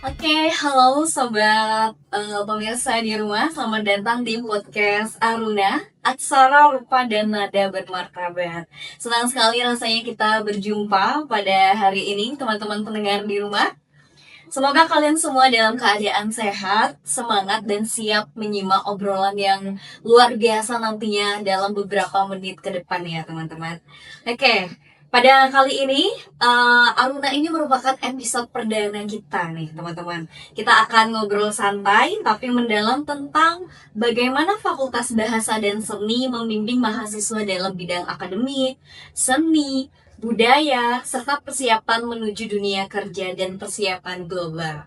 Oke, halo sobat pemirsa di rumah, selamat datang di podcast Aruna, Aksara Rupa dan Nada Bermartabat. Senang sekali rasanya kita berjumpa pada hari ini, teman-teman pendengar di rumah. Semoga kalian semua dalam keadaan sehat, semangat, dan siap menyimak obrolan yang luar biasa nantinya dalam beberapa menit ke depan ya teman-teman. Oke, pada kali ini Aruna ini merupakan episode perdana kita nih teman-teman. Kita akan ngobrol santai tapi mendalam tentang bagaimana Fakultas Bahasa dan Seni membimbing mahasiswa dalam bidang akademik, seni, budaya, serta persiapan menuju dunia kerja dan persiapan global.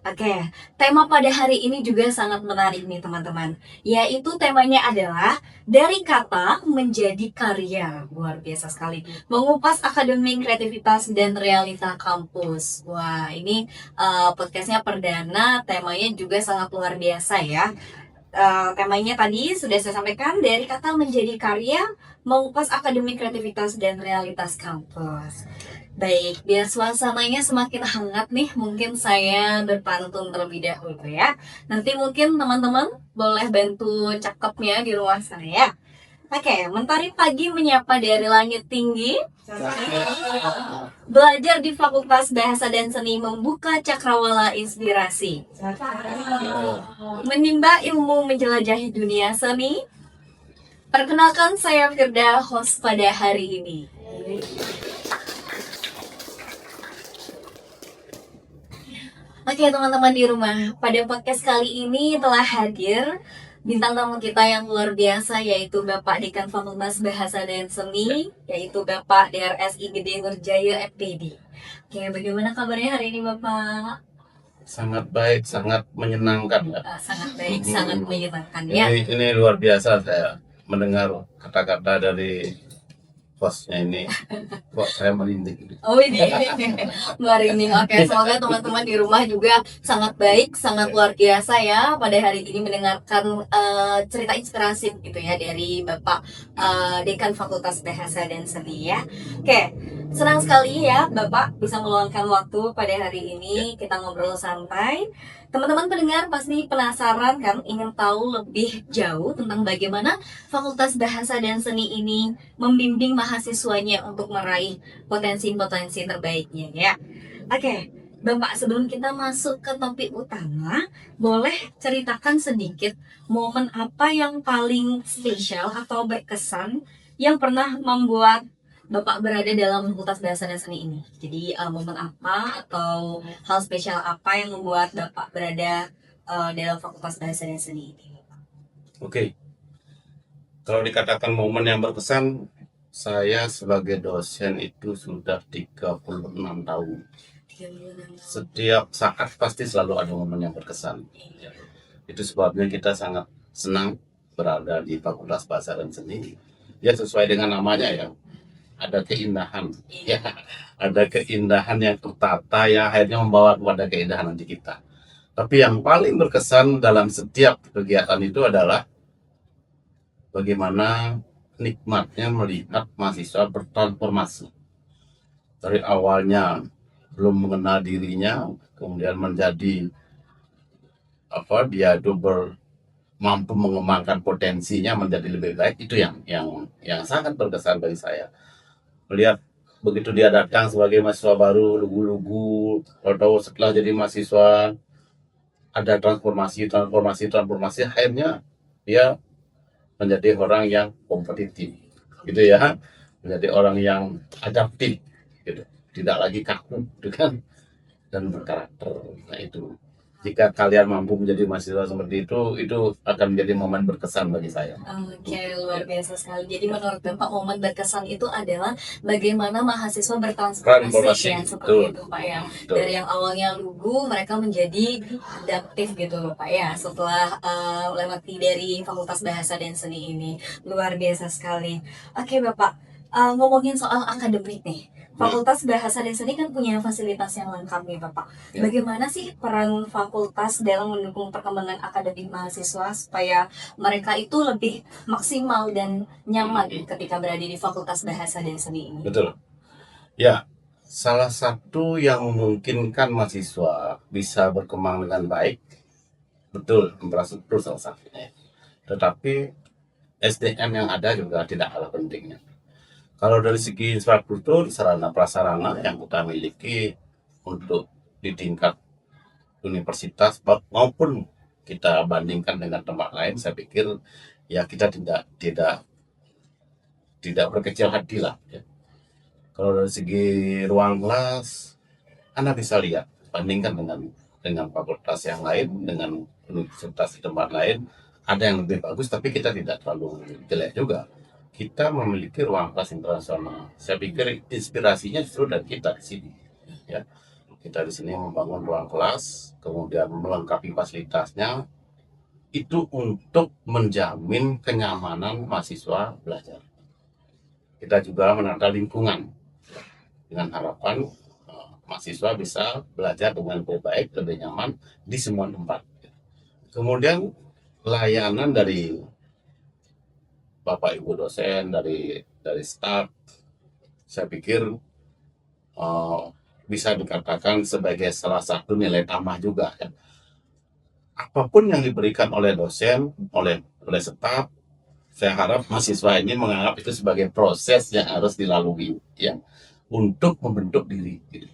Oke, tema pada hari ini juga sangat menarik nih teman-teman. Yaitu temanya adalah dari kata menjadi karya. Luar biasa sekali. Mengupas akademik, kreativitas, dan realita kampus. Wah, ini podcastnya perdana, temanya juga sangat luar biasa ya. Temanya tadi sudah saya sampaikan, dari kata menjadi karya, mengupas akademik, kreativitas, dan realitas kampus. Baik, biar suasananya semakin hangat nih, mungkin saya berpantun terlebih dahulu ya. Nanti mungkin teman-teman boleh bantu cakepnya di rumah saya. Oke, mentari pagi menyapa dari langit tinggi. Belajar di Fakultas Bahasa dan Seni membuka cakrawala inspirasi. Menimba ilmu menjelajahi dunia seni. Perkenalkan, saya Firda, host pada hari ini. Oke teman-teman di rumah, pada podcast kali ini telah hadir bintang tamu kita yang luar biasa, yaitu Bapak Dekan Fakultas Bahasa dan Seni, yaitu Bapak DRS IGD Nurjaya FPD. Oke, bagaimana kabarnya hari ini Bapak? Sangat baik, sangat menyenangkan. Sangat baik, sangat menyenangkan ya. Ini luar biasa saya mendengar kata-kata dari hostnya ini. Kok saya merinding. Oh ini merinding. Oke, semoga teman-teman di rumah juga sangat baik, sangat luar biasa ya pada hari ini mendengarkan cerita inspirasi gitu ya dari Bapak Dekan Fakultas Bahasa dan Seni ya. Oke, senang sekali ya Bapak bisa meluangkan waktu pada hari ini, kita ngobrol santai. Teman-teman pendengar pasti penasaran kan, ingin tahu lebih jauh tentang bagaimana Fakultas Bahasa dan Seni ini membimbing mahasiswanya untuk meraih potensi-potensi terbaiknya ya. Oke, Bapak, sebelum kita masuk ke topik utama, boleh ceritakan sedikit momen apa yang paling spesial atau berkesan yang pernah membuat Bapak berada dalam Fakultas Bahasa dan Seni ini. Jadi momen apa atau hal spesial apa yang membuat Bapak berada dalam Fakultas Bahasa dan Seni ini? Oke. Kalau dikatakan momen yang berkesan, saya sebagai dosen itu sudah 36 tahun. Setiap saat pasti selalu ada momen yang berkesan. Itu sebabnya kita sangat senang berada di Fakultas Bahasa dan Seni. Ya sesuai dengan namanya ya. Ada keindahan, ya, ada keindahan yang tertata yang akhirnya membawa kepada keindahan nanti kita. Tapi yang paling berkesan dalam setiap kegiatan itu adalah bagaimana nikmatnya melihat mahasiswa bertransformasi dari awalnya belum mengenal dirinya, kemudian menjadi dia mampu mengembangkan potensinya menjadi lebih baik. Itu yang sangat berkesan bagi saya. Melihat begitu dia datang sebagai mahasiswa baru, lugu-lugu, atau setelah jadi mahasiswa ada transformasi, akhirnya dia menjadi orang yang kompetitif, gitu ya, menjadi orang yang adaptif, gitu, tidak lagi kaku, gitu kan, dan berkarakter. Nah itu, jika kalian mampu menjadi mahasiswa seperti itu akan menjadi momen berkesan bagi saya. Oke, luar biasa sekali. Jadi menurut Bapak momen berkesan itu adalah bagaimana mahasiswa bertransformasi ya, seperti itu Pak ya. Dari yang awalnya lugu, mereka menjadi adaptif gitu Pak ya, setelah melewati dari Fakultas Bahasa dan Seni ini. Luar biasa sekali. Oke Bapak, ngomongin soal akademik nih. Fakultas Bahasa dan Seni kan punya fasilitas yang lengkap nih Bapak. Bagaimana sih peran fakultas dalam mendukung perkembangan akademik mahasiswa supaya mereka itu lebih maksimal dan nyaman ketika berada di Fakultas Bahasa dan Seni ini? Betul. Ya, salah satu yang memungkinkan mahasiswa bisa berkembang dengan baik, betul infrastruktur salah satunya. Tetapi SDM yang ada juga tidak kalah pentingnya. Kalau dari segi infrastruktur, sarana prasarana yang kita miliki untuk di tingkat universitas maupun kita bandingkan dengan tempat lain, saya pikir ya kita tidak berkecil hati lah. Ya. Kalau dari segi ruang kelas, Anda bisa lihat bandingkan dengan fakultas yang lain, dengan universitas di tempat lain, ada yang lebih bagus, tapi kita tidak terlalu jelek juga. Kita memiliki ruang kelas internasional. Saya pikir inspirasinya justru dari kita di sini. Ya, kita di sini membangun ruang kelas, kemudian melengkapi fasilitasnya, itu untuk menjamin kenyamanan mahasiswa belajar. Kita juga menata lingkungan dengan harapan mahasiswa bisa belajar dengan lebih baik, lebih nyaman di semua tempat. Kemudian layanan dari Bapak Ibu dosen, dari staf, saya pikir bisa dikatakan sebagai salah satu nilai tambah juga. Ya. Apapun yang diberikan oleh dosen, oleh staf, saya harap mahasiswa ini menganggap itu sebagai proses yang harus dilalui, ya, untuk membentuk diri. Gitu.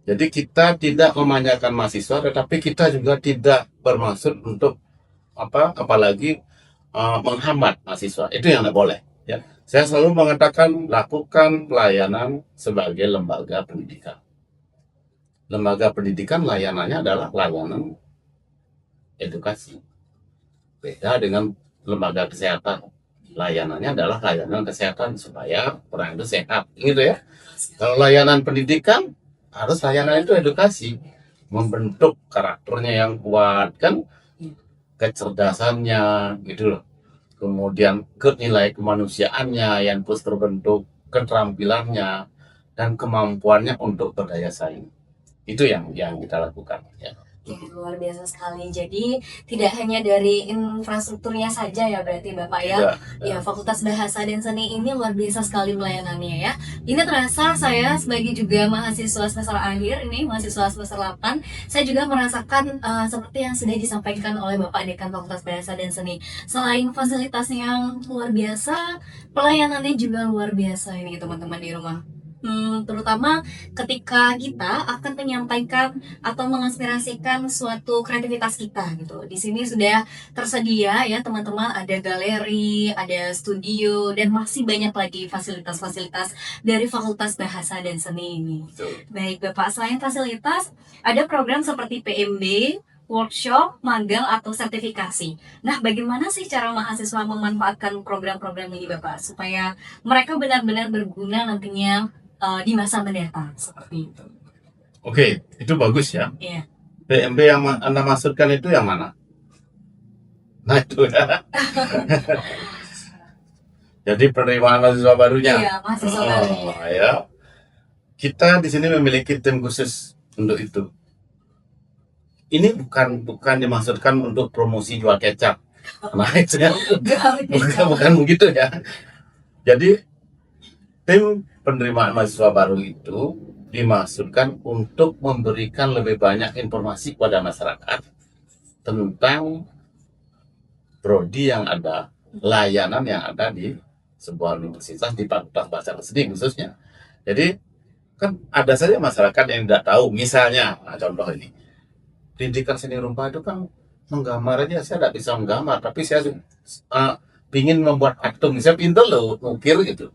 Jadi kita tidak memanjakan mahasiswa, tetapi kita juga tidak bermaksud untuk apalagi menghambat mahasiswa. Itu yang tidak boleh. Ya. Saya selalu mengatakan lakukan pelayanan sebagai lembaga pendidikan. Lembaga pendidikan layanannya adalah layanan edukasi. Beda dengan lembaga kesehatan. Layanannya adalah layanan kesehatan supaya orang itu sehat. Gitu ya. Kalau layanan pendidikan harus layanan itu edukasi, membentuk karakternya yang kuat, kan, kecerdasannya gitu loh, kemudian nilai kemanusiaannya yang terus terbentuk, keterampilannya dan kemampuannya untuk berdaya saing, itu yang kita lakukan ya. Luar biasa sekali. Jadi tidak hanya dari infrastrukturnya saja ya berarti Bapak ya. Ya, Fakultas Bahasa dan Seni ini luar biasa sekali pelayanannya ya. Ini terasa saya sebagai juga mahasiswa semester akhir ini, mahasiswa semester 8, saya juga merasakan seperti yang sudah disampaikan oleh Bapak Dekan Fakultas Bahasa dan Seni. Selain fasilitasnya yang luar biasa, pelayanannya juga luar biasa ini teman-teman di rumah. Terutama ketika kita akan menyampaikan atau menginspirasikan suatu kreativitas kita gitu. Di sini sudah tersedia ya teman-teman, ada galeri, ada studio, dan masih banyak lagi fasilitas-fasilitas dari Fakultas Bahasa dan Seni ini. Baik Bapak, selain fasilitas, ada program seperti PMB, workshop, magang, atau sertifikasi. Nah, bagaimana sih cara mahasiswa memanfaatkan program-program ini Bapak, supaya mereka benar-benar berguna nantinya di masa mendatang seperti itu? Oke, itu bagus ya. Iya. PMB yang Anda maksudkan itu yang mana? Nah itu ya. Jadi penerimaan mahasiswa barunya. Iya, mahasiswa baru. Ya. Kita di sini memiliki tim khusus untuk itu. Ini bukan dimaksudkan untuk promosi jual kecap. Nah itu ya. bukan begitu ya. Jadi tim penerimaan mahasiswa baru itu dimaksudkan untuk memberikan lebih banyak informasi kepada masyarakat tentang prodi yang ada, layanan yang ada di sebuah universitas, di Fakultas Bahasa dan Seni khususnya. Jadi kan ada saja masyarakat yang tidak tahu, misalnya, contoh ini, pendidikan seni rupa itu kan menggambar aja, saya tidak bisa menggambar, tapi saya ingin membuat patung, saya pintar loh, ngukir gitu.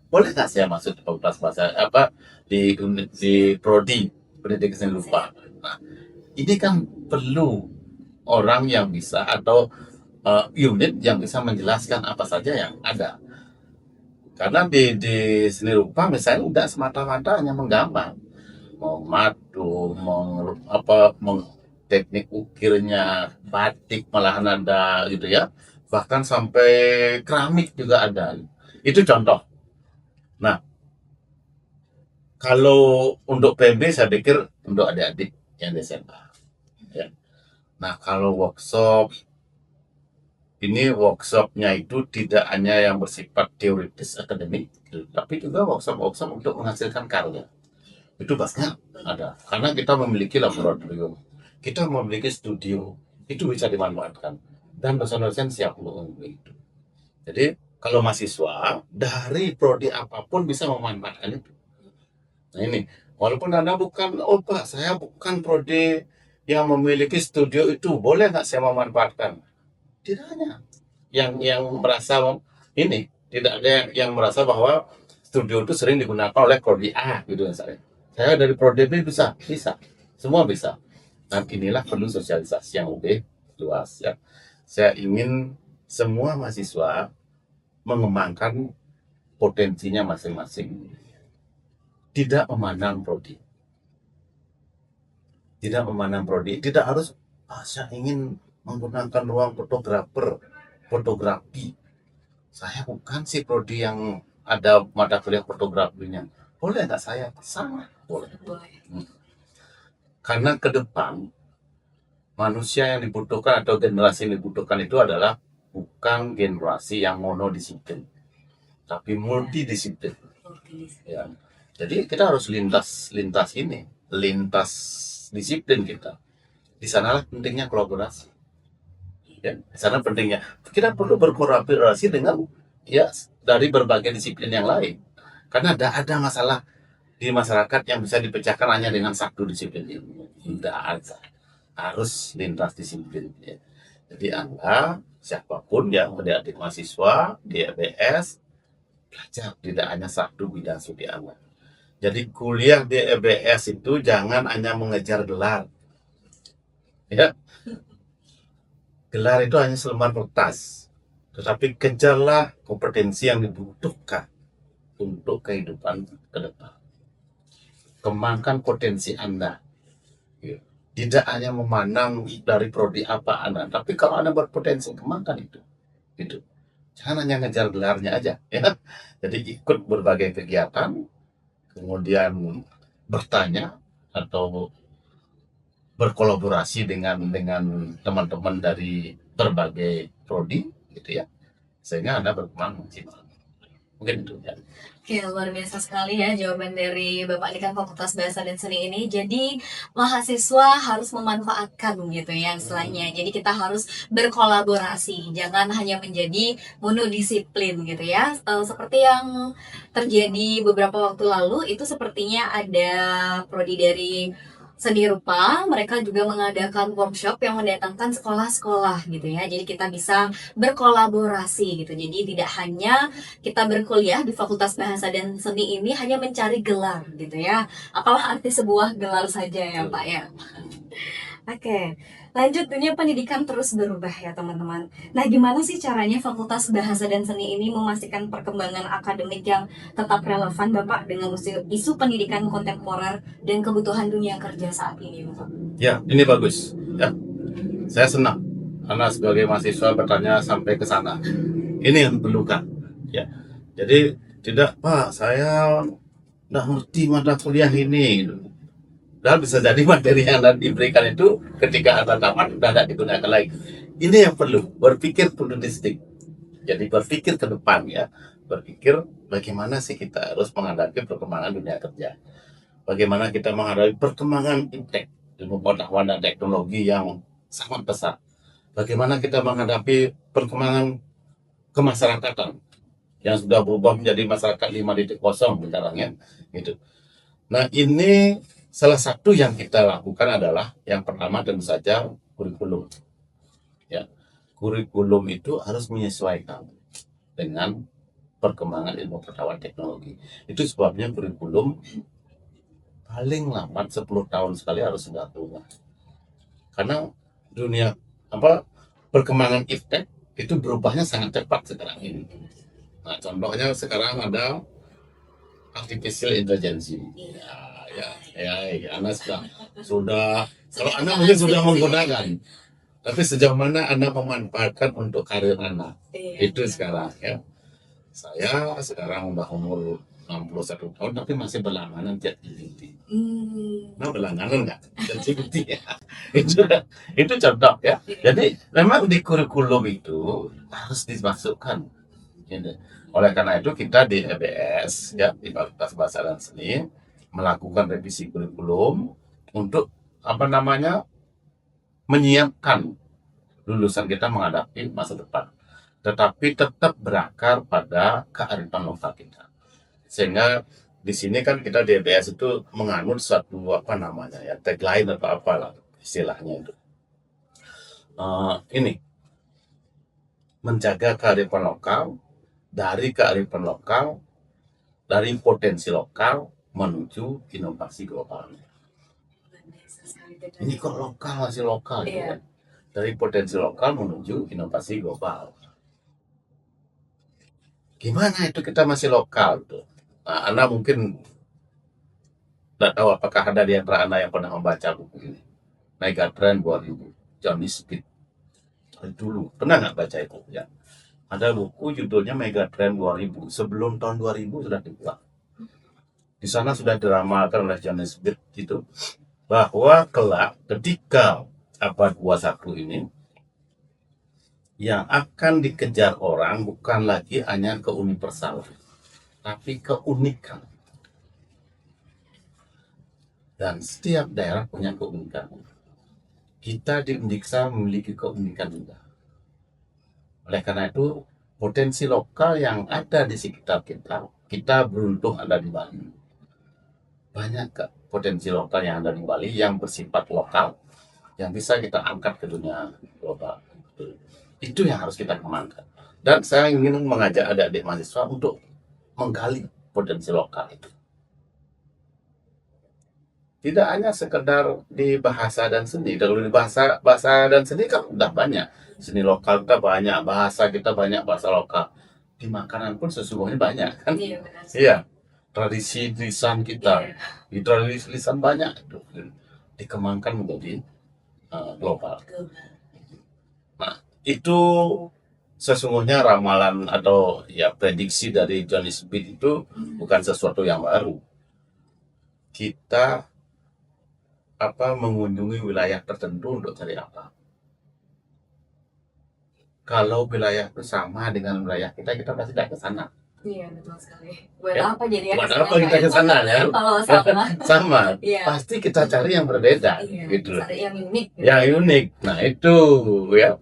Boleh nggak saya masuk di Fakultas Bahasa di prodi pendidikan seni rupa? Nah, ini kan perlu orang yang bisa atau unit yang bisa menjelaskan apa saja yang ada. Karena di seni rupa misalnya tidak semata-mata hanya menggambar, mau matu, mau teknik ukirnya, batik malahan ada gitu ya, bahkan sampai keramik juga ada. Itu contoh. Nah, kalau untuk PMB saya pikir untuk adik-adik yang di SMA. Ya. Nah, kalau workshop, ini workshopnya itu tidak hanya yang bersifat teoritis akademik, tapi juga workshop untuk menghasilkan karya. Itu pastinya ada, karena kita memiliki laboratorium. kita memiliki studio, itu bisa dimanfaatkan. Dan dosen-dosen siap untuk itu. Jadi kalau mahasiswa dari prodi apapun bisa memanfaatkan itu. Nah ini, walaupun Anda bukan, oh Pak, saya bukan prodi yang memiliki studio itu, boleh nggak saya memanfaatkan? Tidak hanya yang merasa ini, tidak ada yang merasa bahwa studio itu sering digunakan oleh prodi A gitu misalnya. Saya dari prodi B bisa, semua bisa. Dan inilah perlu sosialisasi yang lebih luas ya. Saya ingin semua mahasiswa mengembangkan potensinya masing-masing. Tidak memandang prodi. Tidak memandang prodi. Tidak harus, saya ingin menggunakan ruang fotografi. Saya bukan si prodi yang ada mata kuliah fotografinya. Boleh nggak saya? Sama. Boleh. Karena ke depan, manusia yang dibutuhkan atau generasi yang dibutuhkan itu adalah bukan generasi yang monodisiplin, tapi multidisiplin. Ya. Jadi kita harus lintas disiplin kita. Di sanalah pentingnya kolaborasi. Ya, di sana pentingnya kita perlu berkolaborasi dengan ya dari berbagai disiplin yang lain. Karena ada masalah di masyarakat yang bisa dipecahkan hanya dengan satu disiplin ilmu. Tidak ada. Harus lintas disiplin. Ya. Jadi Anda, siapapun yang menjadi mahasiswa di EBS, belajar tidak hanya satu bidang studi Anda. Jadi kuliah di EBS itu jangan hanya mengejar gelar. Ya. Gelar itu hanya selembar kertas. Tetapi kejarlah kompetensi yang dibutuhkan untuk kehidupan ke depan. Kembangkan potensi Anda. Tidak hanya memandang dari prodi apa Anda, tapi kalau Anda berpotensi, kembangkan itu. Gitu. Jangan hanya ngejar gelarnya aja. Ya. Jadi ikut berbagai kegiatan, kemudian bertanya atau berkolaborasi dengan teman-teman dari berbagai prodi, gitu ya, sehingga Anda berkembang maksimal. Mungkin itu ya. Oke, luar biasa sekali ya jawaban dari Bapak Dekan Fakultas Bahasa dan Seni ini. Jadi mahasiswa harus memanfaatkan gitu ya istilahnya. Jadi kita harus berkolaborasi, jangan hanya menjadi monodisiplin gitu ya. Seperti yang terjadi beberapa waktu lalu itu sepertinya ada prodi dari seni rupa, mereka juga mengadakan workshop yang mendatangkan sekolah-sekolah gitu ya. Jadi kita bisa berkolaborasi gitu. Jadi tidak hanya kita berkuliah di Fakultas Bahasa dan Seni ini hanya mencari gelar gitu ya. Apalah arti sebuah gelar saja ya Pak ya. Oke, lanjut, dunia pendidikan terus berubah ya teman-teman. Nah, gimana sih caranya Fakultas Bahasa dan Seni ini memastikan perkembangan akademik yang tetap relevan Bapak dengan isu pendidikan kontemporer dan kebutuhan dunia kerja saat ini Bapak? Ya, ini bagus. Ya, saya senang karena sebagai mahasiswa bertanya sampai ke sana. Ini yang diperlukan. Ya, jadi tidak Pak, saya nggak ngerti mata kuliah ini. Dan bisa jadi materi yang Anda diberikan itu ketika Anda tamat sudah tidak digunakan lagi. Ini yang perlu, berpikir pluralistik. Jadi berpikir ke depan ya, berpikir bagaimana sih kita harus menghadapi perkembangan dunia kerja. Bagaimana kita menghadapi perkembangan iptek, ilmu pengetahuan dan teknologi yang sangat pesat. Bagaimana kita menghadapi perkembangan kemasyarakatan yang sudah berubah menjadi masyarakat 5.0 sekarang ya, gitu. Nah ini salah satu yang kita lakukan adalah yang pertama tentu saja kurikulum. Ya, kurikulum itu harus menyesuaikan dengan perkembangan ilmu pengetahuan teknologi. Itu sebabnya kurikulum paling lambat 10 tahun sekali harus sudah keluar. Karena dunia perkembangan iptek itu berubahnya sangat cepat sekarang ini. Nah, contohnya sekarang ada artificial intelligence. Ya, Anda sudah kalau Anda mungkin sudah menggunakan, tapi sejauh mana Anda memanfaatkan untuk karir Anda? Itu sekarang ya. Saya sekarang udah umur 61 tahun tapi masih berlangganan ChatGPT. Nah, berlangganan nggak ChatGPT ya? itu contoh ya. Jadi memang di kurikulum itu harus dimasukkan. Gitu. Oleh karena itu kita di EBS ya, di Fakultas Bahasa dan Seni melakukan revisi kurikulum untuk menyiapkan lulusan kita menghadapi masa depan, tetapi tetap berakar pada kearifan lokal kita. Sehingga di sini kan kita di EBS itu menganut suatu tagline atau apalah istilahnya itu. Ini menjaga kearifan lokal, dari kearifan lokal, dari potensi lokal menuju inovasi global. Ini kok lokal masih lokal gitu kan? Dari potensi lokal menuju inovasi global. Gimana itu kita masih lokal tuh? Nah, Anda mungkin tidak tahu apakah ada di antara Anda yang pernah membaca buku ini, Megatrend 2000, Johnny Speed. Dari dulu pernah nggak baca itu? Ya, ada buku judulnya Megatrend 2000. Sebelum tahun 2000 sudah dibuat. Di sana sudah diramalkan oleh Johnny Speed itu bahwa kelak ketika abad 21 ini yang akan dikejar orang bukan lagi hanya keuniversalan, tapi keunikan. Dan setiap daerah punya keunikan. Kita di Undiksa memiliki keunikan juga. Oleh karena itu, potensi lokal yang ada di sekitar kita beruntung ada di Bali. Banyak potensi lokal yang ada di Bali yang bersifat lokal, yang bisa kita angkat ke dunia global. Itu yang harus kita kembangkan. Dan saya ingin mengajak adik-adik mahasiswa untuk menggali potensi lokal itu. Tidak hanya sekedar di bahasa dan seni. Kalau di bahasa dan seni kan udah banyak. Seni lokal kita banyak, bahasa kita banyak, bahasa lokal. Di makanan pun sesungguhnya banyak kan? Iya, benar. Iya. Tradisi lisan kita, di tradisi lisan banyak itu dikembangkan menjadi global. Nah, itu sesungguhnya ramalan atau ya prediksi dari Johnny Speed itu bukan sesuatu yang baru. Kita mengunjungi wilayah tertentu untuk cari apa? Kalau wilayah itu sama dengan wilayah kita pasti tidak ke sana. Iya, betul sekali. Buat Ya, apa jadi buat apa kita ke sana ya? Kalau sama. Sama. Iya. Pasti kita cari yang berbeda gitu. Cari yang unik. Yang unik. Nah, itu ya.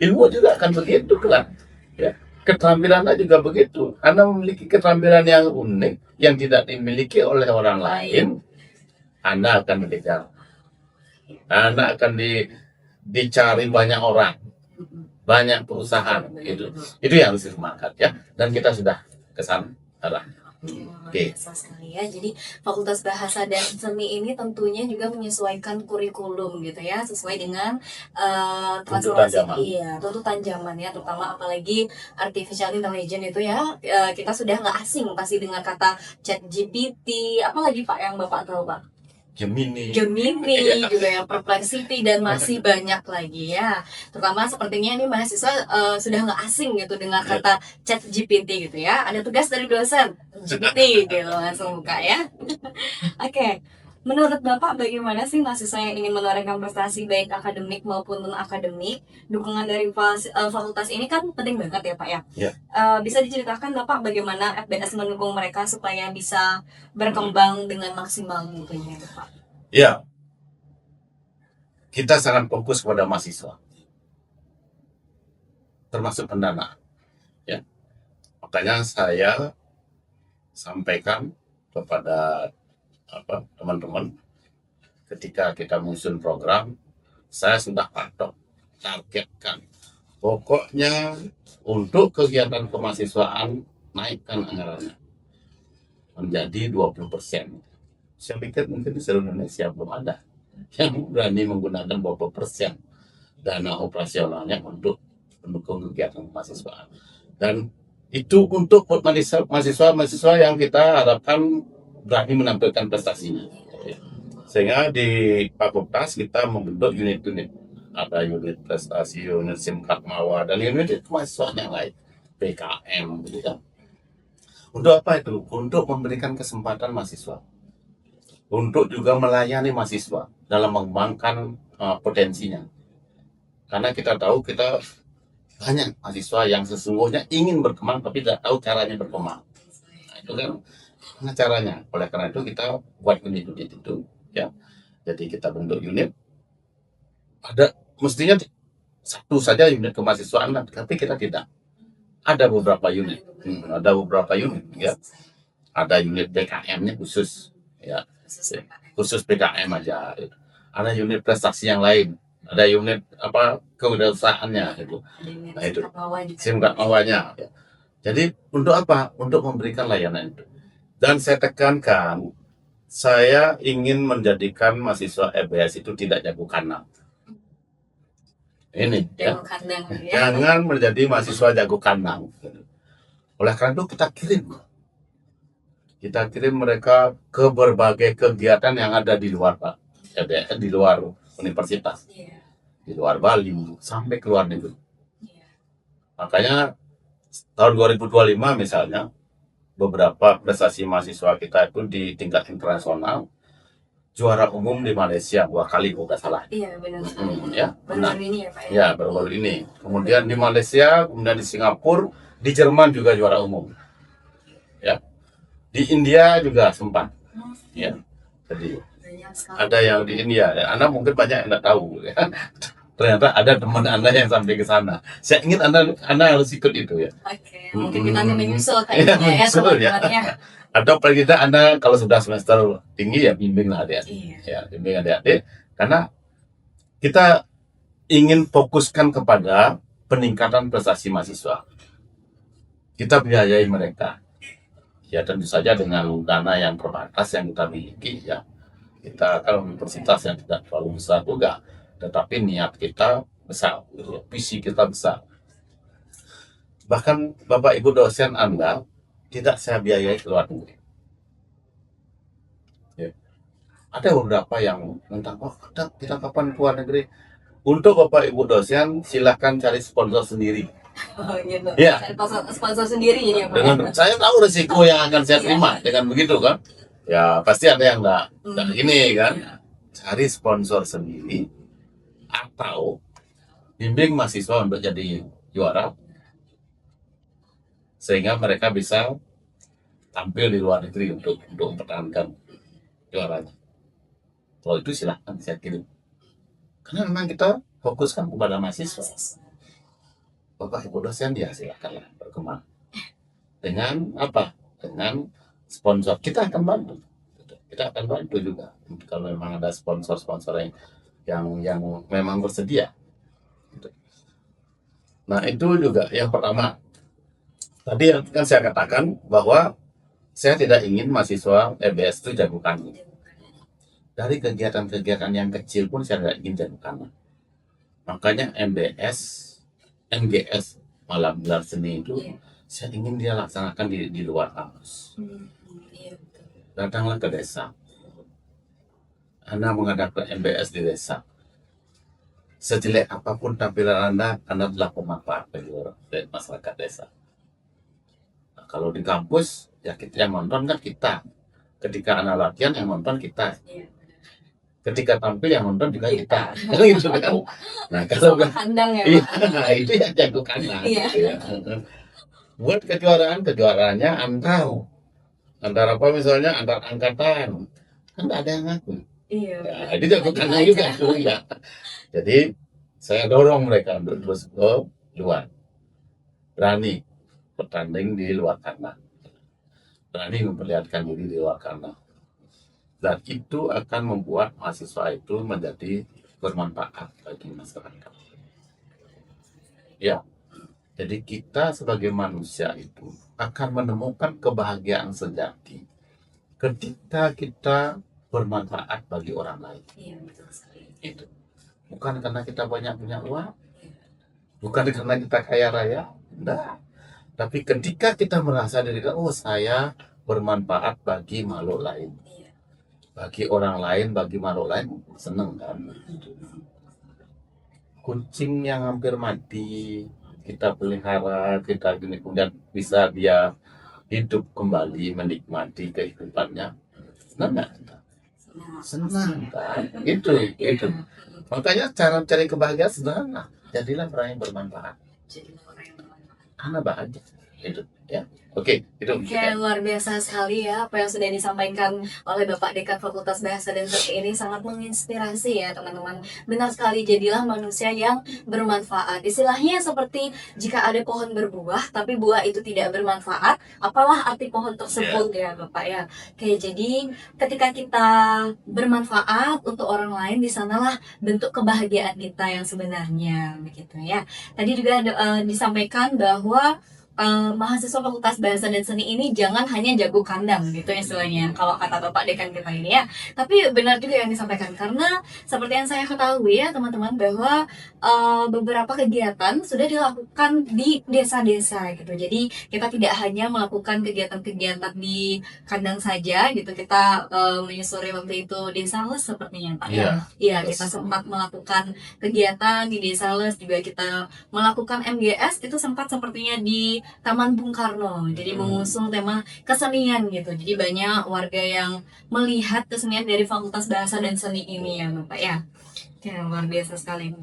Ilmu juga akan begitu kan. Ya. Keterampilan Anda juga begitu. Anda memiliki keterampilan yang unik yang tidak dimiliki oleh orang lain. Anda akan mengejar. Anda akan dicari banyak orang, banyak perusahaan. Itu yang harus disemangat ya. Dan kita sudah ke sana arah. Oke. Biasa sekali ya. Jadi Fakultas Bahasa dan Seni ini tentunya juga menyesuaikan kurikulum gitu ya, sesuai dengan transformasi tuntutan zaman ya, terutama apalagi artificial intelligence itu ya. Kita sudah nggak asing pasti dengan kata ChatGPT, apalagi Pak yang Bapak tahu Pak? Gemini juga yang Perplexity dan masih banyak lagi ya. Terutama sepertinya ini mahasiswa sudah nggak asing gitu dengan kata ChatGPT gitu ya. Ada tugas dari dosen GPT gitu, langsung buka ya. Oke. Menurut Bapak bagaimana sih mahasiswa yang ingin menorehkan prestasi baik akademik maupun non-akademik? Dukungan dari fakultas ini kan penting banget ya Pak ya. Bisa diceritakan Bapak bagaimana FBS mendukung mereka supaya bisa berkembang dengan maksimal gitu ya Pak? Ya, kita sangat fokus kepada mahasiswa, termasuk pendanaan. Ya, makanya saya sampaikan kepada teman-teman, ketika kita menyusun program, saya sudah patok, targetkan. Pokoknya untuk kegiatan kemahasiswaan naikkan anggarannya menjadi 20%. Saya pikir mungkin di seluruh Indonesia belum ada yang berani menggunakan 20% dana operasionalnya untuk mendukung kegiatan kemahasiswaan. Dan itu untuk mahasiswa yang kita harapkan berani menampilkan prestasinya. Sehingga di fakultas kita membentuk unit-unit. Ada unit prestasi, unit simkat mawa, dan unit mahasiswa yang lain, PKM gitu kan. Untuk apa itu? Untuk memberikan kesempatan mahasiswa, untuk juga melayani mahasiswa dalam mengembangkan potensinya. Karena kita tahu kita banyak mahasiswa yang sesungguhnya ingin berkembang tapi tidak tahu caranya berkembang. Nah, itu kan caranya. Oleh karena itu kita buat unit-unit itu ya. Jadi kita bentuk unit ada mestinya satu saja unit kemahasiswaan, tapi kita tidak. Ada beberapa unit, ada beberapa unit ya. Ada unit BKM-nya khusus, ya khusus BKM aja. Ada unit prestasi yang lain, ada unit apa kewirausahaannya itu. Nah itu SIMKAD mawanya. Ya. Jadi untuk apa? Untuk memberikan layanan itu. Dan saya tekankan, saya ingin menjadikan mahasiswa EBS itu tidak jago kandang. Ini ya. Jangan menjadi mahasiswa jago kandang. Oleh karena itu kita kirim mereka ke berbagai kegiatan yang ada di luar Pak, di luar universitas, di luar Bali sampai ke luar negeri. Makanya tahun 2025 misalnya beberapa prestasi mahasiswa kita itu di tingkat internasional, juara umum di Malaysia 2 kali kalau nggak salah. Iya benar. Ya, baru ini ya Pak. Ya baru ini. Kemudian di Malaysia, kemudian di Singapura, di Jerman juga juara umum. Ya, di India juga sempat. Ya, jadi ada yang di India. Ya, Anda mungkin banyak yang nggak tahu. Ya. Ternyata ada teman Anda yang sampai ke sana. Saya ingin Anda harus ikut itu ya. Oke, mungkin kita akan menyusul kayaknya ya. Atau paling tidak Anda kalau sudah semester tinggi ya bimbinglah adik-adik. Ya, bimbing adik-adik karena kita ingin fokuskan kepada peningkatan prestasi mahasiswa. Kita biayai mereka. Ya tentu saja dengan dana yang terbatas yang kita miliki ya. Kita kan universitas yang tidak terlalu besar juga. Tetapi niat kita besar, visi kita besar. Bahkan Bapak Ibu dosen Anda tidak saya biayai ke luar negeri. Ya. Ada beberapa yang tentang, kita kapan ke luar negeri? Untuk Bapak Ibu dosen silahkan cari sponsor sendiri. Oh gitu. Ya. Cari sponsor sendiri jadi apa? Dengan saya tahu risiko yang akan saya terima dengan begitu kan. Ya pasti ada yang enggak gini kan. Cari sponsor sendiri. Atau bimbing mahasiswa untuk jadi juara sehingga mereka bisa tampil di luar negeri untuk mempertahankan juaranya. Kalau itu silahkan saya kirim karena memang kita fokuskan kepada mahasiswa. Bapak Ibu dosen ya silakanlah berkembang dengan apa, dengan sponsor kita akan bantu juga kalau memang ada sponsor yang memang bersedia. Nah itu juga yang pertama. Tadi kan saya katakan bahwa saya tidak ingin mahasiswa EBS itu jago kandang. Dari kegiatan-kegiatan yang kecil pun saya tidak ingin jago kandang. Makanya MGS malam gelar seni itu saya ingin dia laksanakan di luar kampus. Datanglah ke desa. Anda mengadakan MBS di desa. Sejelek apapun tampilan Anda adalah pemanfaat bagi masyarakat desa. Nah, kalau di kampus, ya kita yang nonton kan kita. Ketika Anda latihan yang nonton kita. Ketika tampil yang nonton juga kita. Gitu kan. Nah, kalau kandang ya, itu yang jago kandang. Buat kejuaraannya antara apa misalnya antar angkatan. Kan tidak ada yang ngaku. Ya, itu jago kandang juga ya. Jadi saya dorong mereka untuk terus ke luar, berani bertanding di luar kandang, berani memperlihatkan diri di luar kandang, dan itu akan membuat mahasiswa itu menjadi bermanfaat bagi masyarakat. Ya, jadi kita sebagai manusia itu akan menemukan kebahagiaan sejati ketika kita bermanfaat bagi orang lain. Itu bukan karena kita banyak punya uang, bukan karena kita kaya raya, enggak. Tapi ketika kita merasa diri kita, saya bermanfaat bagi makhluk lain, bagi orang lain, bagi makhluk lain, seneng kan. Kucing yang hampir mati kita pelihara, kita gini kemudian bisa dia hidup kembali menikmati kehidupannya, senang kan? Itu. Makanya cara mencari kebahagiaan sederhana. Jadilah orang yang bermanfaat. Karena bahagia. Itu ya. Oke, itu Oke, luar biasa sekali ya apa yang sudah disampaikan oleh Bapak Dekan Fakultas Bahasa dan Seni ini sangat menginspirasi ya teman-teman. Benar sekali, jadilah manusia yang bermanfaat. Istilahnya seperti jika ada pohon berbuah tapi buah itu tidak bermanfaat, apalah arti pohon tersebut ya Bapak ya. Oke, jadi ketika kita bermanfaat untuk orang lain, di sanalah bentuk kebahagiaan kita yang sebenarnya begitu ya. Tadi juga disampaikan bahwa mahasiswa Fakultas Bahasa dan Seni ini jangan hanya jago kandang gitu istilahnya kalau kata Bapak Dekan kita ini ya. Tapi benar juga yang disampaikan karena seperti yang saya ketahui ya teman-teman bahwa beberapa kegiatan sudah dilakukan di desa-desa gitu. Jadi kita tidak hanya melakukan kegiatan-kegiatan di kandang saja gitu. Kita menyusuri waktu itu desa les sepertinya Pak ya. Iya, kita sempat melakukan kegiatan di desa les, juga kita melakukan MGS itu sempat sepertinya di Taman Bung Karno. Jadi mengusung tema kesenian gitu. Jadi banyak warga yang melihat kesenian dari Fakultas Bahasa dan Seni ini ya Bapak ya. Oke, luar biasa sekali.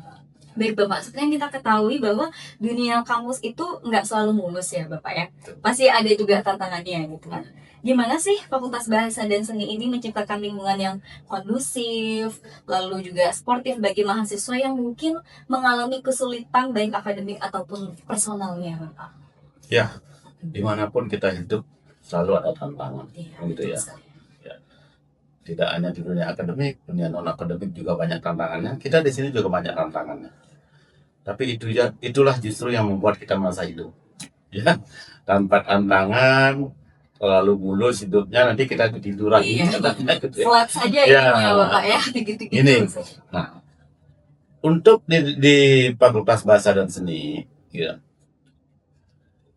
Baik Bapak, seperti yang kita ketahui bahwa dunia kampus itu nggak selalu mulus ya Bapak ya. Pasti ada juga tantangannya gitu kan. Gimana sih Fakultas Bahasa dan Seni ini menciptakan lingkungan yang kondusif, lalu juga sportif bagi mahasiswa yang mungkin mengalami kesulitan baik akademik ataupun personalnya Bapak? Ya, dimanapun kita hidup selalu ada tantangan, Iya, gitu betul ya. sekali. Ya. Tidak hanya di dunia akademik, dunia non akademik juga banyak tantangannya. Kita di sini juga banyak tantangannya. Tapi itu ya, itulah justru yang membuat kita merasa hidup. Ya, tanpa tantangan, terlalu mulus hidupnya, nanti kita ketiduran. Iya. Katanya gitu ya. Flat saja Ya. ya Bapak ya, gitu-gitu. Ini. Nah, untuk di Fakultas Bahasa dan Seni, ya,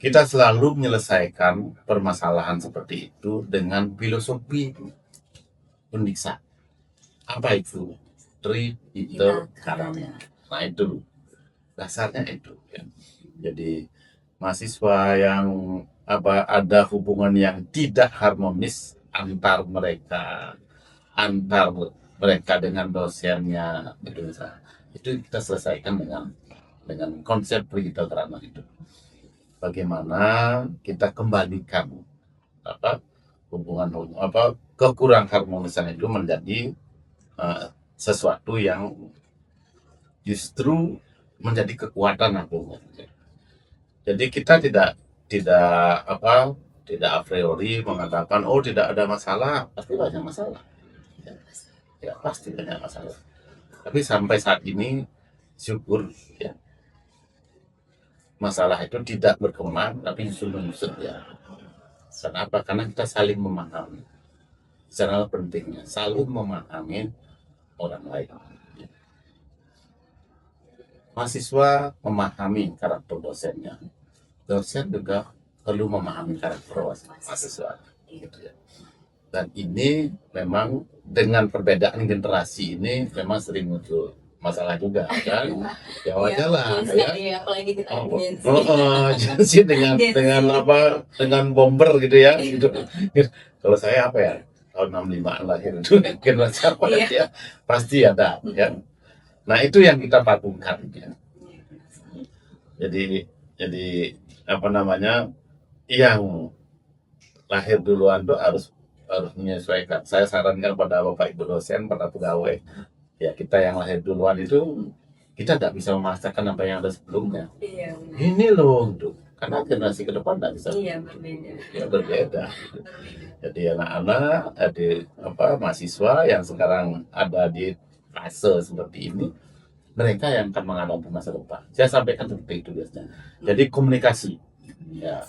kita selalu menyelesaikan permasalahan seperti itu dengan filosofi Undiksa. Apa itu? Tri, iter, karanya. Nah itu dasarnya itu. Ya. Jadi mahasiswa yang ada hubungan yang tidak harmonis antar mereka dengan dosennya itu kita selesaikan dengan konsep Tri, iter, karanya itu. Bagaimana kita kembalikan hubungan kekurang harmonisan itu menjadi sesuatu yang justru menjadi kekuatan aku. Jadi kita tidak a priori mengatakan tidak ada masalah, pasti banyak masalah. Ya pasti banyak masalah. Tapi sampai saat ini syukur ya masalah itu tidak berkembang, tapi justru menyusut ya. Kenapa? Karena kita saling memahami. Secara pentingnya saling memahami orang lain. Mahasiswa memahami karakter dosennya. Dosen juga perlu memahami karakter mahasiswa. Gitu ya. Dan ini memang dengan perbedaan generasi ini memang sering muncul masalah juga kan. Ya wajar lah ya. Apalagi kita Jadi dengan bomber gitu ya. Gitu. Kalau saya tahun 65 lahir itu generasi apa ya pasti ada ya. Nah itu yang kita patungkan ya. Jadi yang lahir duluan tuh harus menyesuaikan. Saya sarankan pada Bapak Ibu dosen, pada pegawai, ya kita yang lahir duluan itu kita tidak bisa memaksakan apa yang ada sebelumnya. Iya. Ini loh, karena generasi ke depan tidak bisa. Iya, berbeda. Ya berbeda. Jadi anak-anak, mahasiswa yang sekarang ada di fase seperti ini, mereka yang akan menghadapi masa depan. Saya sampaikan seperti itu biasanya. Jadi komunikasi, ya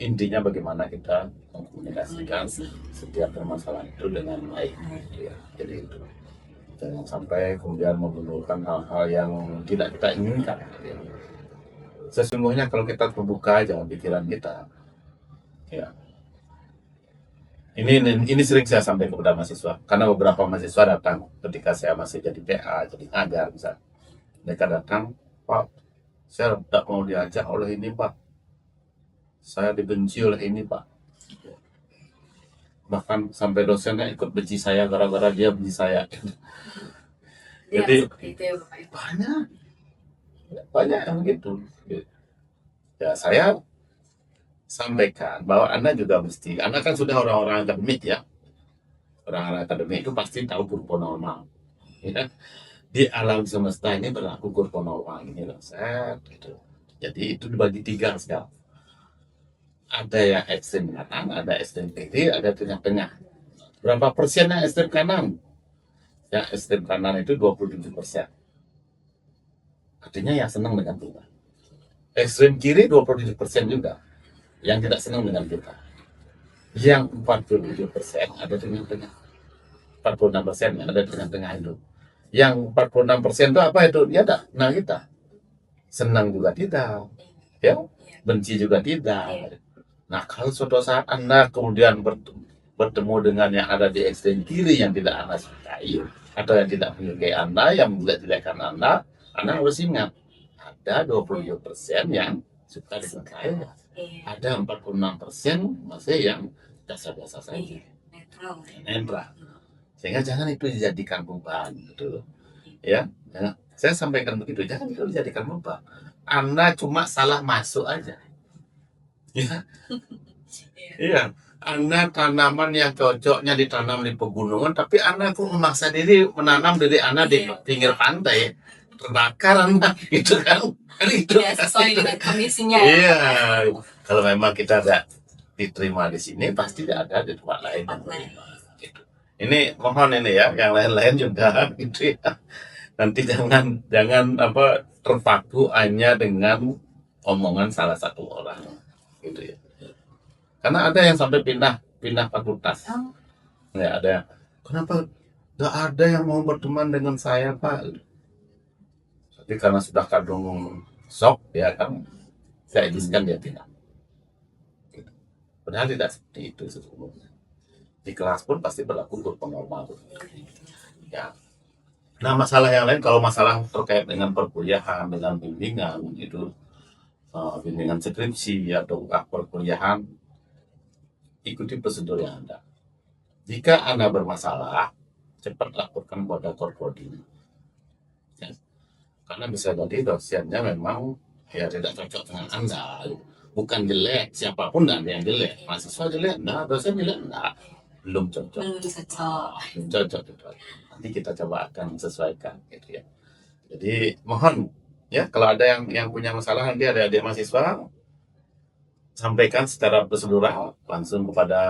intinya bagaimana kita mengkomunikasikan setiap permasalahan itu dengan baik. Ya, jadi itu. Jangan sampai kemudian menimbulkan hal-hal yang tidak kita inginkan. Ya. Sesungguhnya kalau kita terbuka jangan pikiran kita. Ya. Ini sering saya sampaikan kepada mahasiswa, karena beberapa mahasiswa datang ketika saya masih jadi PA, jadi ngajar misalnya. Mereka datang, Pak, saya tidak mau diajak oleh ini Pak, saya dibenci oleh ini Pak. Bahkan sampai dosennya ikut benci saya gara-gara dia benci saya. Jadi banyak yang begitu. Ya saya sampaikan bahwa Anda juga mesti, Anda kan sudah orang-orang akademik ya, orang-orang akademik itu pasti tahu kurva normal. Ya. Di alam semesta ini berlaku kurva normal ini loh, set, gitu. Jadi itu dibagi 3 sekarang. Ada yang ekstrem kanan, ada ekstrem kiri, ada tengah-tengah. Berapa persen yang ekstrem kanan? Yang ekstrem kanan itu 27%. Artinya yang senang dengan Tuhan. Ekstrem kiri 27% juga. Yang tidak senang dengan kita. Yang 47% ada tengah-tengah. 46% yang ada tengah-tengah itu. Yang 46% itu apa itu? Ya tak, nah kita. Senang juga tidak. Ya, benci juga tidak. Nah, kalau suatu saat Anda kemudian bertemu dengan yang ada di ekstrem kiri yang tidak Anda sukai, atau yang tidak menyukai Anda, yang menjelek-jelekan Anda harus ingat, ada 27% yang suka dengan saya. Ada 46% masih yang biasa-biasa saja. Netral. Sehingga jangan itu dijadikan beban, gitu. Ya, saya sampaikan begitu, jangan itu dijadikan beban. Anda cuma salah masuk aja. Ya. Iya, Anda tanaman yang cocoknya ditanam di pegunungan, tapi Anda kok memaksa diri menanam diri Anda di pinggir pantai, terbakar Anda, gitu kan? Kan itu. Tidak sesuai dengan kondisinya. Iya, kalau memang kita ada diterima di sini, pasti ada di tempat lain. Gitu. Ini mohon ini ya, yang lain-lain juga, gitu ya. Nanti jangan terpaku hanya dengan omongan salah satu orang, gitu ya. Karena ada yang sampai pindah fakultas. Ya ada. Kenapa nggak ada yang mau berteman dengan saya, Pak? Tapi karena sudah kadung shock, ya kan, saya izinkan dia pindah. Padahal tidak seperti itu sesungguhnya. Di kelas pun pasti berlaku kurva normal. Ya. Nah, masalah yang lain, kalau masalah terkait dengan perkuliahan, dengan bimbingan, itu bimbingan skripsi atau perkuliahan, ikuti prosedur yang ada. Jika Anda bermasalah, cepat laporkan pada korprodi. Ya. Karena bisa jadi dosennya memang ya tidak cocok dengan Anda. Bukan jelek, siapapun tidak ada yang jelek. Mahasiswa jelek, nah dosen jelek, nah belum cocok. Belum cocok. Nanti kita coba akan sesuaikan, gitu ya. Jadi mohon ya, kalau ada yang punya masalah, nanti ada adik mahasiswa, sampaikan secara prosedural langsung kepada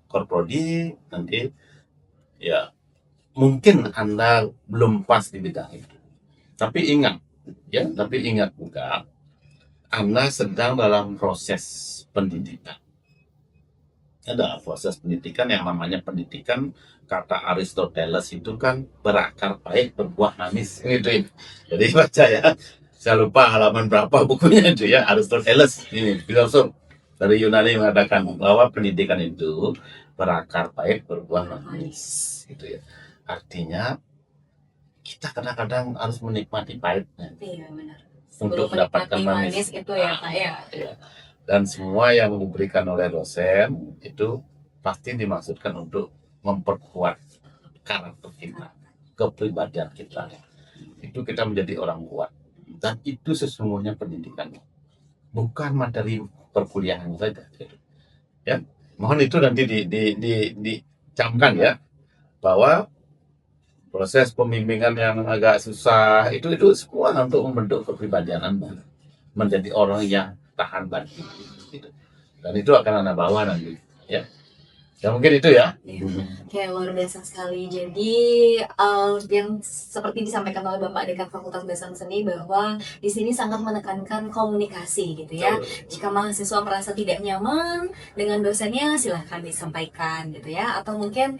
korprodi. Nanti ya mungkin Anda belum pas di bidang itu, tapi ingat juga Anda sedang dalam proses pendidikan. Ada proses pendidikan yang namanya pendidikan, kata Aristoteles itu kan berakar pahit berbuah manis, gitu. Jadi baca ya, saya lupa halaman berapa bukunya itu ya, Aristoteles ini filosof dari Yunani mengatakan bahwa pendidikan itu berakar pahit berbuah manis, gitu ya. Artinya kita kadang-kadang harus menikmati pahitnya. Iya, benar. Untuk mendapatkan manis itu ya, Pak ya. Dan semua yang diberikan oleh dosen itu pasti dimaksudkan untuk memperkuat karakter kita, kepribadian kita. Itu kita menjadi orang kuat. Dan itu sesungguhnya pendidikan, bukan materi perkuliahan saja. Ya, mohon itu nanti dicamkan ya, bahwa proses pembimbingan yang agak susah itu semua untuk membentuk kepribadian Anda menjadi orang yang tahan banting, gitu. Dan itu akan Anda bawa nanti, ya. Ya mungkin itu ya. Oke, luar biasa sekali. Jadi yang seperti disampaikan oleh Bapak Dekan Fakultas Bahasa Seni, bahwa di sini sangat menekankan komunikasi, gitu ya. Jika mahasiswa merasa tidak nyaman dengan dosennya, silahkan disampaikan, gitu ya. Atau mungkin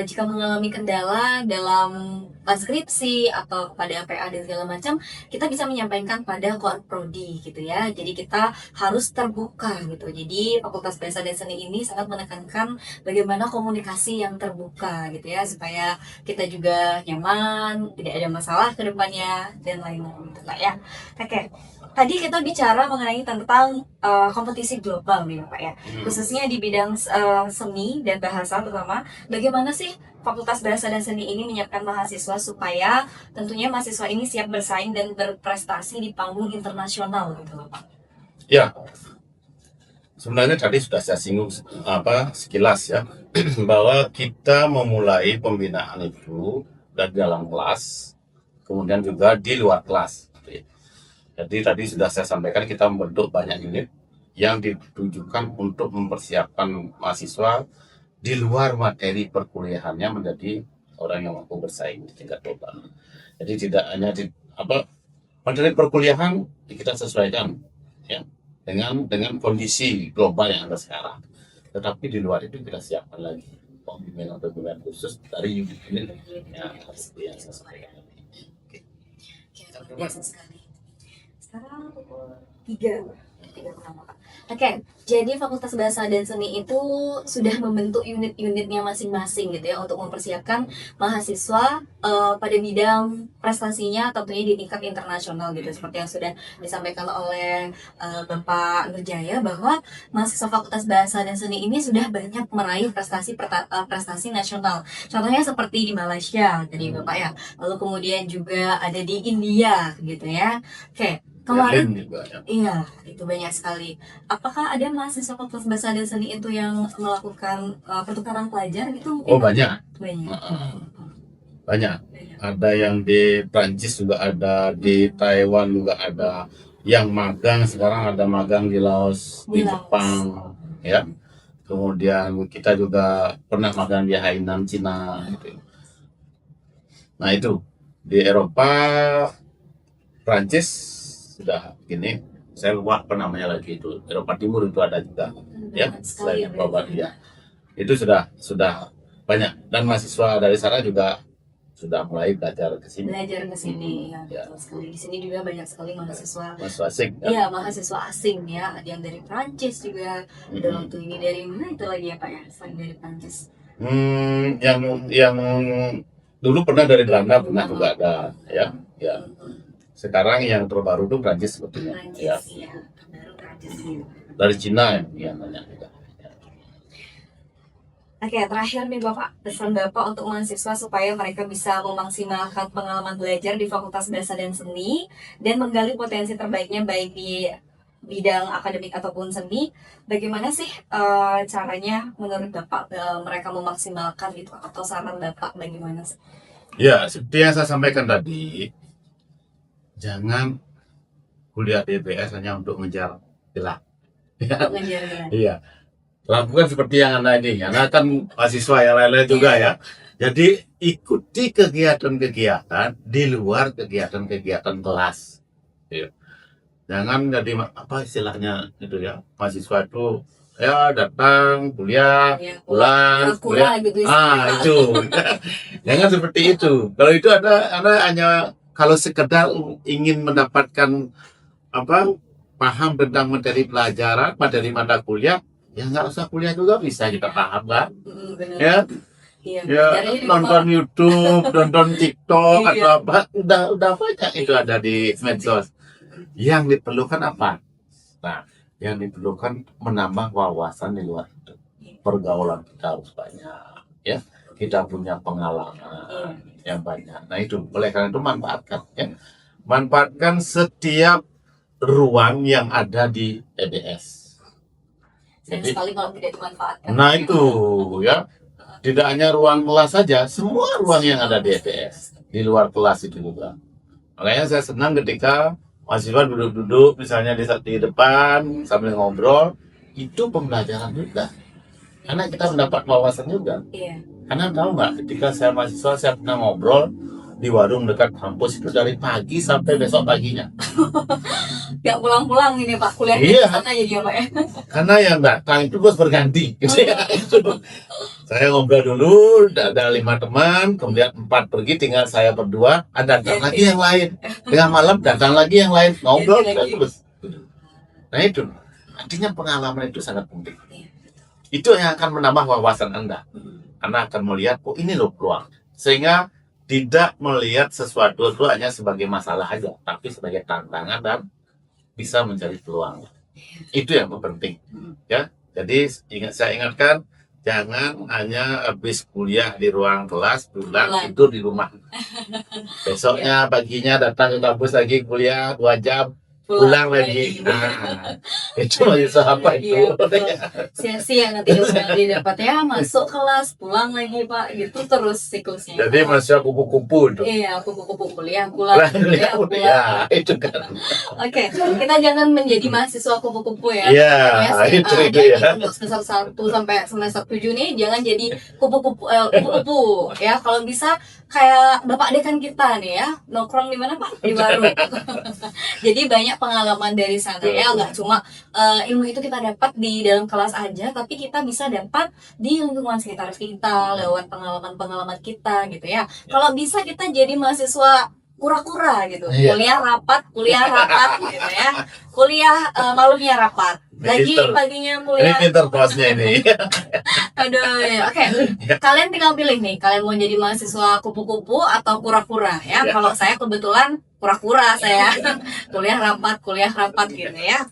jika mengalami kendala dalam skripsi atau pada PA dan segala macam, kita bisa menyampaikan pada korprodi, gitu ya. Jadi kita harus terbuka, gitu. Jadi Fakultas Bahasa dan Seni ini sangat menekankan bagaimana komunikasi yang terbuka, gitu ya, supaya kita juga nyaman, tidak ada masalah ke depannya dan lain-lain, gitu Pak ya. Oke. Tadi kita bicara mengenai tentang kompetisi global nih Pak ya, khususnya di bidang seni dan bahasa terutama. Bagaimana sih Fakultas Bahasa dan Seni ini menyiapkan mahasiswa supaya tentunya mahasiswa ini siap bersaing dan berprestasi di panggung internasional, gitu loh Pak? Ya, sebenarnya tadi sudah saya singgung sekilas ya, bahwa kita memulai pembinaan itu dari dalam kelas, kemudian juga di luar kelas. Jadi tadi sudah saya sampaikan kita membentuk banyak unit yang ditujukan untuk mempersiapkan mahasiswa di luar materi perkuliahannya menjadi orang yang mampu bersaing di tingkat global. Jadi tidak hanya materi perkuliahan kita sesuaikan ya dengan kondisi global yang ada sekarang. Tetapi di luar itu kita siapkan lagi pembimbingan khusus dari unit-unit yang seperti yang saya sampaikan. Oke, luar biasa sekali. Sekarang pukul 3 pertama, Pak. Oke, jadi Fakultas Bahasa dan Seni itu sudah membentuk unit-unitnya masing-masing gitu ya untuk mempersiapkan mahasiswa pada bidang prestasinya tentunya di tingkat internasional gitu, seperti yang sudah disampaikan oleh Bapak Nurjaya bahwa mahasiswa Fakultas Bahasa dan Seni ini sudah banyak meraih prestasi nasional. Contohnya seperti di Malaysia tadi Bapak ya. Lalu kemudian juga ada di India gitu ya. Oke. Kemarin, iya, itu banyak sekali. Apakah ada mahasiswa Fakultas Bahasa dan Seni itu yang melakukan pertukaran pelajar gitu? Oh banyak. Banyak. Banyak. Ada yang di Prancis juga ada, di Taiwan juga ada. Yang magang sekarang ada magang di Laos, di Jepang, ya. Kemudian kita juga pernah magang di Hainan, Cina. Gitu. Nah itu di Eropa, Prancis sudah gini, saya lupa apa namanya lagi itu, Eropa Timur itu ada juga ya, selain Bavaria itu sudah banyak, dan mahasiswa dari sana juga sudah mulai belajar ke sini ya, betul sekali. Di sini juga banyak sekali mahasiswa asing ya, mahasiswa asing ya, ada yang dari Prancis juga, ada waktu ini dari mana itu lagi ya Pak ya, selain dari Prancis yang dulu pernah dari Belanda pernah juga ada ya. Sekarang yang terbaru itu Prancis sebetulnya. Ya. Dari Cina ya banyak juga. Oke, terakhir nih Bapak, pesan Bapak untuk mahasiswa supaya mereka bisa memaksimalkan pengalaman belajar di Fakultas Bahasa dan Seni dan menggali potensi terbaiknya baik di bidang akademik ataupun seni. Bagaimana sih caranya menurut Bapak mereka memaksimalkan itu, atau saran Bapak bagaimana sih? Ya, seperti yang saya sampaikan tadi, jangan kuliah di BS hanya untuk ngejar gelar. Iya. Lakukan seperti yang Anda ini. Anda kan mahasiswa yang lain-lain juga ya. Jadi ikuti kegiatan-kegiatan di luar kegiatan-kegiatan kelas. Iya. Jangan jadi apa istilahnya itu ya, mahasiswa itu ya datang kuliah, pulang kuliah. Gitu, itu. Jangan seperti itu. Kalau itu Anda hanya kalau sekedar ingin mendapatkan paham tentang materi pelajaran, materi mata kuliah, ya nggak usah kuliah juga bisa kita paham kan? Ya, nonton YouTube, nonton TikTok atau apa, udah banyak itu ada di medsos. Yang diperlukan apa? Nah, yang diperlukan menambah wawasan di luar itu. Pergaulan kita harus banyak, ya. Kita punya pengalaman yang banyak. Nah itu, oleh karena itu manfaatkan setiap ruang yang ada di EBS. Jadi, sekali kalau tidak dimanfaatkan. Nah itu ya, tidak hanya ruang kelas saja, semua ruang yang ada di EBS, di luar kelas itu juga. Makanya saya senang ketika mahasiswa duduk-duduk misalnya di depan sambil ngobrol, itu pembelajaran juga. Karena kita mendapat wawasan juga. Iya. Karena tahu nggak, ketika saya mahasiswa saya pernah ngobrol di warung dekat kampus itu dari pagi sampai besok paginya. Gak pulang-pulang ini Pak, kuliah di sana ya dia Pak ya. Karena yang datang itu bos berganti. Saya ngobrol dulu, ada 5 teman, kemudian 4 pergi, tinggal saya berdua, ada datang lagi yang lain. Tengah malam datang lagi yang lain, ngobrol terus. Nah itu, artinya pengalaman itu sangat penting. Itu yang akan menambah wawasan Anda. Anda akan melihat, oh ini loh peluang. Sehingga tidak melihat sesuatu itu hanya sebagai masalah aja, tapi sebagai tantangan dan bisa mencari peluang. Itu yang penting. Ya, jadi saya ingatkan, jangan hanya habis kuliah di ruang kelas, pulang tidur di rumah. Besoknya paginya datang ke kampus lagi kuliah 2 jam, pulang lagi. Nah, itu mahasiswa apa itu? Iya, betul. Sia-sia nanti ilmu yang didapat ya, masuk kelas, pulang lagi Pak, gitu terus siklusnya. Jadi mahasiswa kupu-kupu itu. Iya, kupu-kupu kuliah, pulang, kuliah, pulang. Ya, itu kan. Oke, kita jangan menjadi mahasiswa kupu-kupu ya. Iya, Itu itu ya. Untuk semester 1 sampai semester 7 nih jangan jadi kupu-kupu ya. Kalau bisa kayak Bapak dekan kita nih ya, nongkrong di mana Pak? Di warung. Jadi banyak pengalaman dari sana ya, nggak cuma ilmu itu kita dapat di dalam kelas aja, tapi kita bisa dapat di lingkungan sekitar kita lewat pengalaman-pengalaman kita gitu ya. Kalau bisa kita jadi mahasiswa kura-kura gitu, Iya. kuliah rapat gitu ya, kuliah malamnya rapat, lagi Pinter. paginya Ini kuliah. pinter bosnya ini. Aduh, ya. Oke. Kalian tinggal pilih nih, kalian mau jadi mahasiswa kupu-kupu atau kura-kura ya. Ya. Kalau saya kebetulan kura-kura saya, kuliah rapat gitu ya.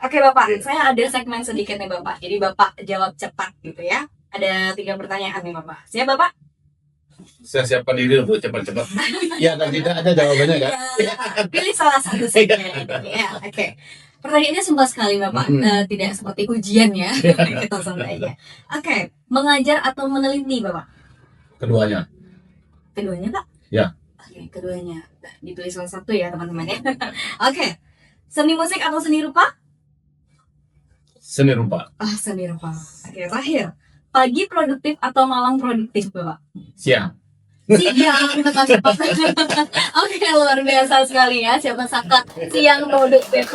Oke Bapak, saya ada segmen sedikit nih Bapak. Jadi Bapak jawab cepat gitu ya. Ada 3 pertanyaan nih Bapak. Siap Bapak? Saya siapkan diri untuk cepat-cepat. Ya, dan tidak ada jawabannya kan? Ya, pilih salah satu saja. Ya, oke. Pertanyaannya simpel sekali Bapak, tidak seperti ujian ya. Kita santai aja. Oke, mengajar atau meneliti Bapak? Keduanya. Keduanya Pak? Ya. Oke, keduanya. Nah, dipilih salah satu ya teman-teman ya. Oke, seni musik atau seni rupa? Seni rupa. Seni rupa. Oke, terakhir. Pagi produktif atau malam produktif Bapak? Siang. Siang, tepat. Oke, luar biasa sekali ya. Siapa sangka siang produktif.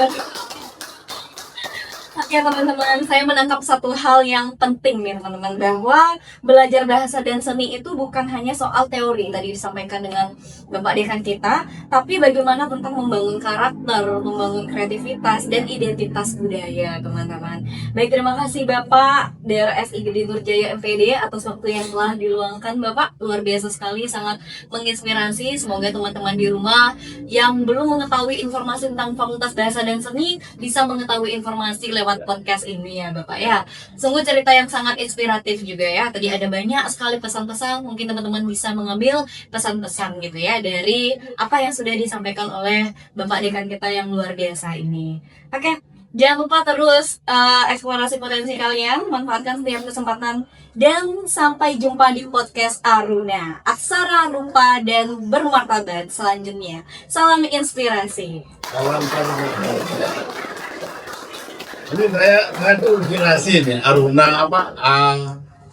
Oke teman-teman, saya menangkap satu hal yang penting nih teman-teman, bahwa belajar bahasa dan seni itu bukan hanya soal teori tadi disampaikan dengan Bapak Dekan kita, tapi bagaimana tentang membangun karakter, membangun kreativitas dan identitas budaya teman-teman. Baik, terima kasih Bapak DRSI Gede Nurjaya MPD atas waktu yang telah diluangkan Bapak, luar biasa sekali, sangat menginspirasi. Semoga teman-teman di rumah yang belum mengetahui informasi tentang Fakultas Bahasa dan Seni bisa mengetahui informasi lewat podcast ini ya Bapak ya. Sungguh cerita yang sangat inspiratif juga ya. Tadi ada banyak sekali pesan-pesan, mungkin teman-teman bisa mengambil pesan-pesan gitu ya dari apa yang sudah disampaikan oleh Bapak Dekan kita yang luar biasa ini. Oke, jangan lupa terus eksplorasi potensi kalian, manfaatkan setiap kesempatan, dan sampai jumpa di podcast Aruna, Aksara Rupa dan Bermartabat selanjutnya. Salam inspirasi. Salam ini saya tuh inspirasi nih. Aruna apa?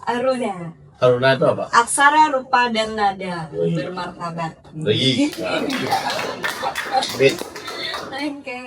Aruna, Aruna itu apa? aksara, rupa, dan nada bermartabat. Lagi. Oke.